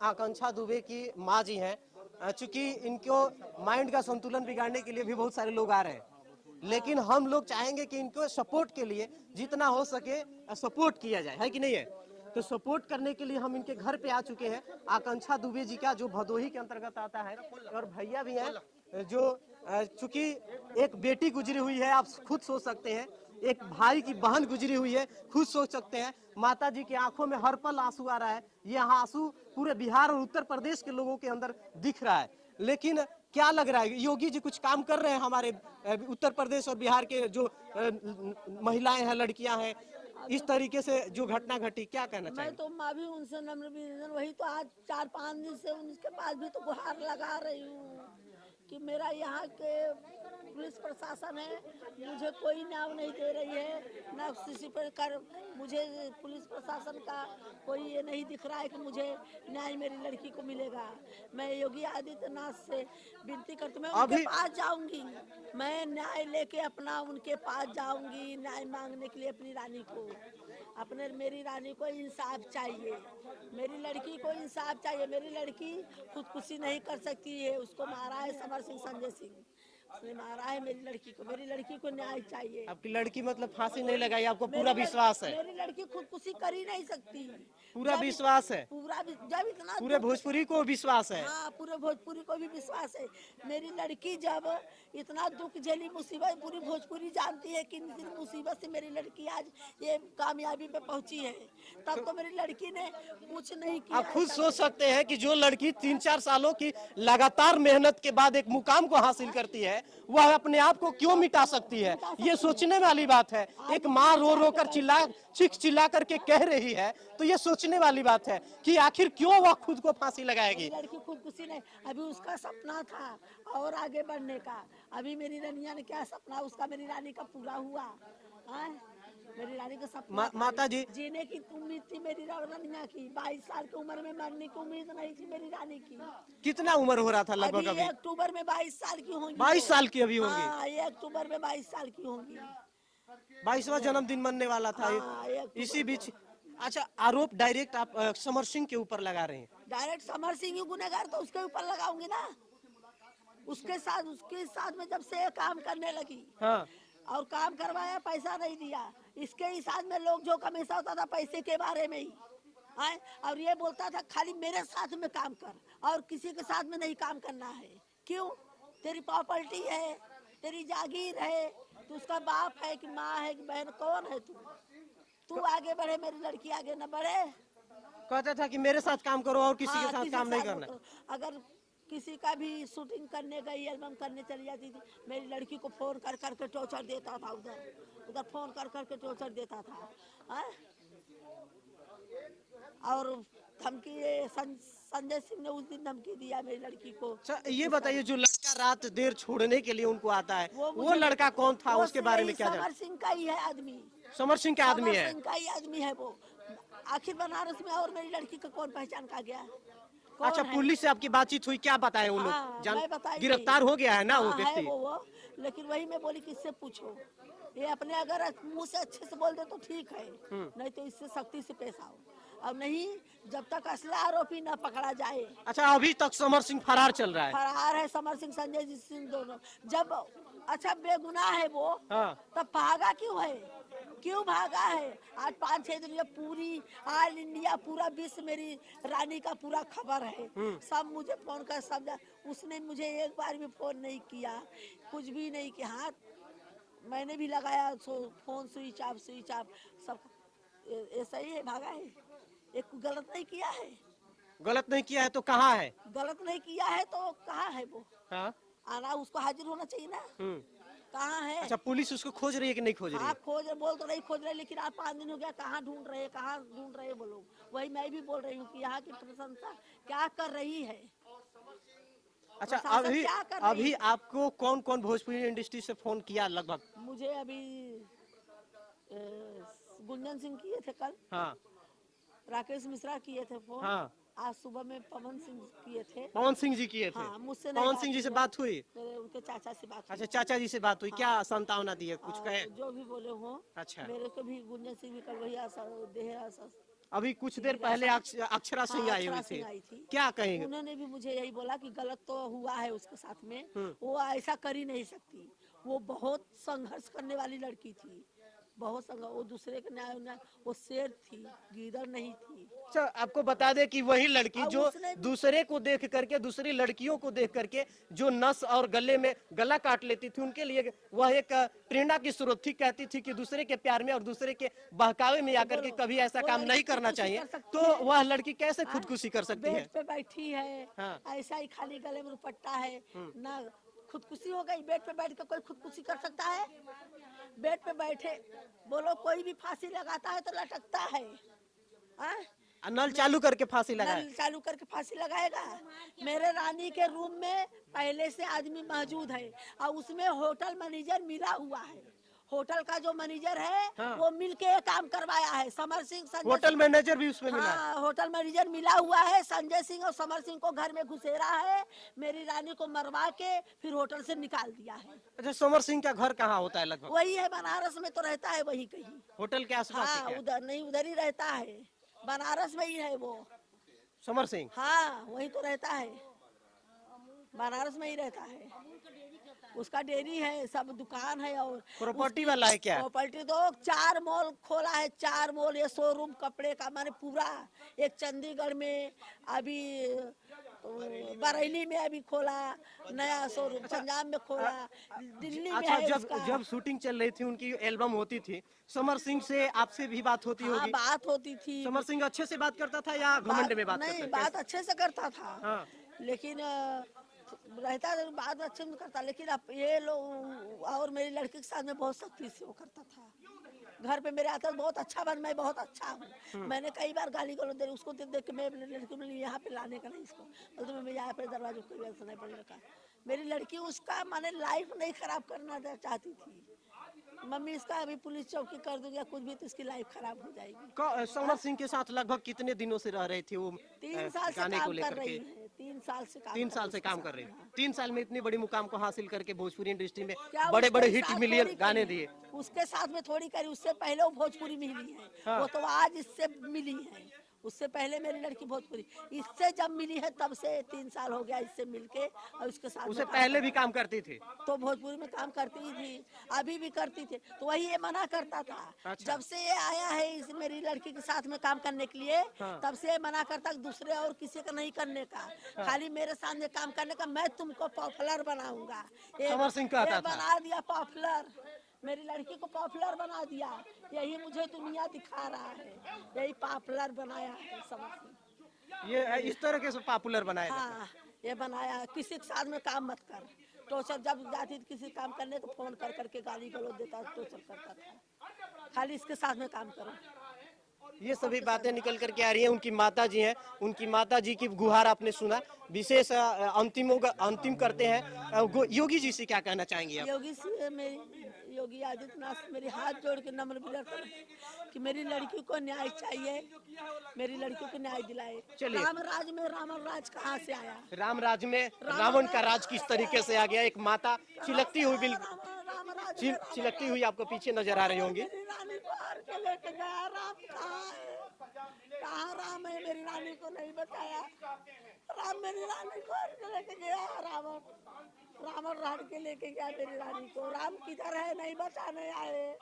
आकांक्षा दुबे की माँ जी हैं। चूंकि इनको माइंड का संतुलन बिगाड़ने के लिए भी बहुत सारे लोग आ रहे हैं, लेकिन हम लोग चाहेंगे कि इनको सपोर्ट के लिए जितना हो सके सपोर्ट किया जाए, है कि नहीं है। तो सपोर्ट करने के लिए हम इनके घर पे आ चुके हैं। आकांक्षा दुबे जी का जो भदोही के अंतर्गत आता है, और भैया भी हैं जो चूंकि एक बेटी गुजरी हुई है, आप खुद सोच सकते हैं, एक भाई की बहन गुजरी हुई है, खुद सोच सकते हैं। माता जी की आंखों में हर पल आंसू आ रहा है। ये आंसू पूरे बिहार और उत्तर प्रदेश के लोगों के अंदर दिख रहा है। लेकिन क्या लग रहा है, योगी जी कुछ काम कर रहे हैं हमारे उत्तर प्रदेश और बिहार के जो महिलाएं हैं, लड़कियां हैं, इस तरीके से जो घटना घटी, क्या कहना चाहिए? मैं तो माँ भी उनसे नम्र निवेदन, वही तो आज 4-5 दिन से उनके पास भी तो गुहार लगा रही हूँ कि मेरा यहाँ के पुलिस प्रशासन है, मुझे कोई न्याय नहीं दे रही है, न किसी पर कर मुझे पुलिस प्रशासन का कोई ये नहीं दिख रहा है कि मुझे न्याय मेरी लड़की को मिलेगा। मैं योगी आदित्यनाथ से विनती करती हूँ, मैं उनके पास जाऊंगी, मैं न्याय लेके अपना उनके पास जाऊंगी, न्याय मांगने के लिए अपनी रानी को, अपने मेरी रानी को इंसाफ चाहिए, मेरी लड़की को इंसाफ चाहिए। मेरी लड़की खुदकुशी नहीं कर सकती है, उसको मारा है समर सिंह, संजय सिंह उसने मारा है मेरी लड़की को न्याय चाहिए। आपकी लड़की मतलब फांसी नहीं लगाई, आपको पूरा विश्वास है? मेरी लड़की खुदकुशी कर ही नहीं सकती, पूरा विश्वास है? पूरा जब इतना पूरे भोजपुरी को विश्वास है? हाँ, पूरे भोजपुरी को भी विश्वास है। मेरी लड़की जब इतना दुख झेली, मुसीबत, पूरी भोजपुरी जानती है कि मुसीबत से मेरी लड़की आज ये कामयाबी पे पहुंची है, तब तो मेरी लड़की ने कुछ नहीं किया। आप खुद सोच सकते हैं कि जो लड़की 3-4 सालों की लगातार मेहनत के बाद एक मुकाम को हासिल करती है, वह अपने आप को क्यों मिटा सकती है। ये सोचने वाली बात है। एक माँ रो रो कर चिल्ला करके कह रही है, तो ये सोचने वाली बात है कि आखिर क्यों वह खुद को फांसी लगाएगी। लड़की खुदकुशी नहीं, अभी उसका सपना था और आगे बढ़ने का, अभी मेरी रनिया ने क्या सपना उसका मेरी रानी का पूरा हुआ। मेरी रानी का सपना माता जी, जीने की उम्मीद थी मेरी रनिया की, 22 साल की उम्र में मरने की उम्मीद नहीं थी मेरी रानी की। कितना उम्र हो रहा था लगभग? अभी अक्टूबर में 22 साल की होंगी। 22 साल की अभी होंगी? हाँ, ये अक्टूबर में 22 साल की होंगी। 22वां जन्मदिन मनने वाला था। इसी बीच अच्छा, आरोप डायरेक्ट आप समर सिंह के ऊपर लगा रहे हैं? डायरेक्ट समर सिंह ही गुनहगार, तो उसके ऊपर लगाऊंगी ना। उसके साथ में जब से काम करने लगी, हाँ, और काम करवाया, पैसा नहीं दिया, इसके ही साथ में लोग जो हमेशा होता था पैसे के बारे में ही आए, और ये बोलता था खाली मेरे साथ में काम कर और किसी के साथ में नहीं काम करना है। क्यों? तेरी प्रॉपर्टी है, तेरी जागीर है, तू उसका बाप है कि माँ है कि बहन, कौन है तू आगे बढ़े, मेरी लड़की आगे न बढ़े। कहता था कि मेरे साथ काम करो और किसी के साथ काम नहीं करना। अगर किसी का भी शूटिंग करने गई, एल्बम करने चली जाती थी, मेरी लड़की को फोन कर करके टॉर्चर देता था, उधर फोन कर करके टॉर्चर देता था। और धमकी संजय सिंह ने उस दिन धमकी दिया मेरी लड़की को। अच्छा, ये बताइए, जो लड़का रात देर छोड़ने के लिए उनको आता है, वो लड़का कौन था? उसके बारे में क्या? समर सिंह का ही है आदमी, समर सिंह का आदमी है? समर सिंह का ही आदमी है वो। आखिर बनारस में और मेरी लड़की को कौन पहचान का गया? अच्छा, पुलिस से आपकी बातचीत हुई, क्या बताए वो लोग? गिरफ्तार हो गया है ना वो व्यक्ति? लेकिन वही मैं बोली किससे पूछो, ये अपने अगर मुंह से अच्छे से बोल दे तो ठीक है, नहीं तो इससे सख्ती से पेश आओ, और नहीं जब तक असली आरोपी न पकड़ा जाए। अच्छा, अभी तक समर सिंह फरार चल रहा है? फरार है समर सिंह, संजय सिंह दोनों। जब अच्छा बेगुनाह है वो, तब भागा क्यों है? क्यों भागा है? आज 5-6 दिन पूरी ऑल इंडिया, पूरा विश्व मेरी रानी का पूरा खबर है, सब मुझे फोन कर समझा। उसने मुझे एक बार भी फोन नहीं किया, कुछ भी नहीं किया। हाँ, मैंने भी लगाया फोन, स्विच ऑफ सब। ऐसा ही है, भागा है, एक गलत नहीं किया है। गलत नहीं किया है तो कहाँ है? गलत नहीं किया है तो कहाँ है वो? हाँ? आना, उसको हाजिर होना चाहिए ना। कहाँ है? अच्छा, पुलिस उसको खोज रही है कि नहीं खोज रही है? खोज बोल तो नहीं खोज रहे, लेकिन आज 5 दिन हो गया, कहाँ ढूंढ रहे वो लोग। वही मैं भी बोल रही हूँ कि यहाँ की प्रशंसा क्या कर रही है। अच्छा, अभी आपको कौन कौन भोजपुरी इंडस्ट्री से फोन किया लगभग? मुझे अभी गुंजन सिंह किए थे कल, हाँ। राकेश मिश्रा किए थे फोन, हाँ। आज सुबह में पवन सिंह किए थे। पवन सिंह जी किए थे? हाँ, मुझसे पवन सिंह जी से बात हुई? उनके चाचा से बात हुई। अच्छा, चाचा जी से बात हुई। क्या सांत्वना दी है, कुछ कहे? जो भी बोले हो। अच्छा, मेरे को भी गुंजन सिंह भी कल वही अभी कुछ देर पहले अक्षरा सिंह आई हुई अक्षरा थी, सिंह आई थी। क्या कहेंगे? उन्होंने भी मुझे यही बोला कि गलत तो हुआ है उसके साथ में, हम्म। वो ऐसा कर ही नहीं सकती, वो बहुत संघर्ष करने वाली लड़की थी, बहुत संघर्ष, वो दूसरे के न्याय, वो शेर थी, गीदड़ नहीं थी। अच्छा, आपको बता दें कि वही लड़की और जो उसने भी- दूसरे को देख करके, दूसरी लड़कियों को देख करके जो नस और गले में गला काट लेती थी, उनके लिए वह एक प्रेरणा की स्रोत थी। कहती थी कि दूसरे के प्यार में और दूसरे के बहकावे में आकर के कभी ऐसा वो काम लड़की नहीं करना खुदकुशी चाहिए। कर सकती तो है। वह लड़की कैसे हाँ, खुदकुशी कर सकती है? बेड पे बैठी है, हाँ। ऐसा ही खाली गले में दुपट्टा है ना, खुदकुशी हो गई। बेड पे बैठ के कोई खुदकुशी कर सकता है? बेड पे बैठे बोलो, कोई भी फांसी लगाता है तो लटकता है। हाँ? नल चालू करके फांसी लगाए। नल चालू करके फांसी लगाएगा? मेरे रानी के रूम में पहले से आदमी मौजूद है और उसमें होटल मैनेजर मिला हुआ है। होटल का जो मैनेजर है हाँ। वो मिलके ये काम करवाया है। समर सिंह, संजय होटल सिंह- मैनेजर भी उसमें मिला है। हाँ, होटल मैनेजर मिला हुआ है। संजय सिंह और समर सिंह को घर में घुसेरा है, मेरी रानी को मरवा के फिर होटल से निकाल दिया है। अच्छा, समर सिंह का घर कहाँ होता है लगभग? वही है, बनारस में तो रहता है वही कहीं। होटल के आसपास है हाँ, क्या? उधर नहीं, उधर ही रहता है, बनारस में ही है वो। समर सिंह। हाँ, वही तो रहता है, बनारस में ही रहता है। उसका डेयरी है, सब दुकान है और प्रॉपर्टी वाला है क्या? प्रॉपर्टी तो 4 मॉल खोला है, 4 मॉल, ये शोरूम कपड़े का, माने पूरा। एक चंडीगढ़ में अभी, बरेली में अभी खोला नया शोरूम, पंजाब में खोला, दिल्ली में अच्छा, है जब उसका। जब शूटिंग चल रही थी, उनकी एल्बम होती थी, समर सिंह से आपसे भी बात होती हाँ, होगी? बात होती थी। समर सिंह अच्छे से बात करता था या घमंड में बात नहीं, करता था? बात अच्छे से करता था। हाँ। लेकिन रहता तो बात अच्छे से करता, लेकिन अब ये लोग और मेरी लड़की के साथ में बहुत सख्ती से वो करता था। घर पे मेरे आता बहुत अच्छा बन, मैं बहुत अच्छा हूँ। मैंने कई बार गाली गलौज दे, उसको देख देख के मैं अपनी लड़की को यहाँ पे लाने का नहीं, इसको बोलते मैं यहाँ पे दरवाजे को वैसा नहीं पड़ने का। मेरी लड़की उसका माने लाइफ नहीं खराब करना चाहती थी। मम्मी इसका अभी पुलिस चौकी कर दूंगी या कुछ भी तो इसकी लाइफ खराब हो जाएगी। समर सिंह के साथ लगभग कितने दिनों से रह रही थी वो? 3 साल से गाने को काम कर लेकर रही के है, 3 साल से काम 3 कर साल रही से है काम उसके कर रही साथ में। है। 3 साल में इतनी बड़ी मुकाम को हासिल करके भोजपुरी इंडस्ट्री में क्या बड़े बड़े उसके हिट साथ मिलियन थोड़ी गाने करी? दिए। उसके साथ में थोड़ी करी, उससे पहले वो भोजपुरी में मिली है। हाँ। वो तो आज इससे मिली है, उससे पहले मेरी लड़की भोजपुरी, इससे जब मिली है तब से 3 साल हो गया इससे मिलके, और उसके साथ उसे में पहले भी काम करती थी। तो भोजपुरी में काम करती ही थी, अभी भी करती थी। तो वही ये मना करता था। अच्छा। जब से ये आया है इस मेरी लड़की के साथ में काम करने के लिए, हाँ। तब से ये मना करता कि दूसरे और किसी का नहीं करने का, खाली मेरे सामने काम करने का। मैं तुमको पॉपुलर बनाऊंगा। समर सिंह कहता ये था। बना दिया पॉपुलर, मेरी लड़की को पॉपुलर बना दिया। यही मुझे दुनिया दिखा रहा है, यही पॉपुलर बनाया है समर सिंह। ये इस तरह से पॉपुलर बनाया जाता है। हाँ, ये बनाया, किसी के साथ में काम मत कर। टोचर जब जाती थी किसी काम करने तो फोन कर करके गाली गलौज देता, टोचर करता था। खाली इसके साथ में काम करो। ये सभी बातें निकल करके आ रही है। उनकी माता जी हैं, उनकी माता जी की गुहार आपने सुना। विशेष अंतिम करते हैं। योगी जी से क्या कहना चाहेंगे आप? योगी से मेरी, योगी आदित्यनाथ से मेरी हाथ जोड़ के नम्र विनती है कि मेरी लड़की को न्याय चाहिए, मेरी लड़की को न्याय दिलाए। चलिए। राम राज में रावण राज कहाँ से आया? राम राज में रावण का राज किस तरीके से आ गया? एक माता चिलकती हुई, बिल्कुल राम राज में रावण चिलकती हुई आपको पीछे नजर आ रही होंगी। मेरी रानी को हार के लेके गया, राम कहाँ है? कहाँ राम है? मेरी रानी को नहीं बताया। राम मेरी रानी को हार के लेके गया, रावण रावण राड़ के लेके गया मेरी रानी को। राम किधर है? नहीं बचाने आए।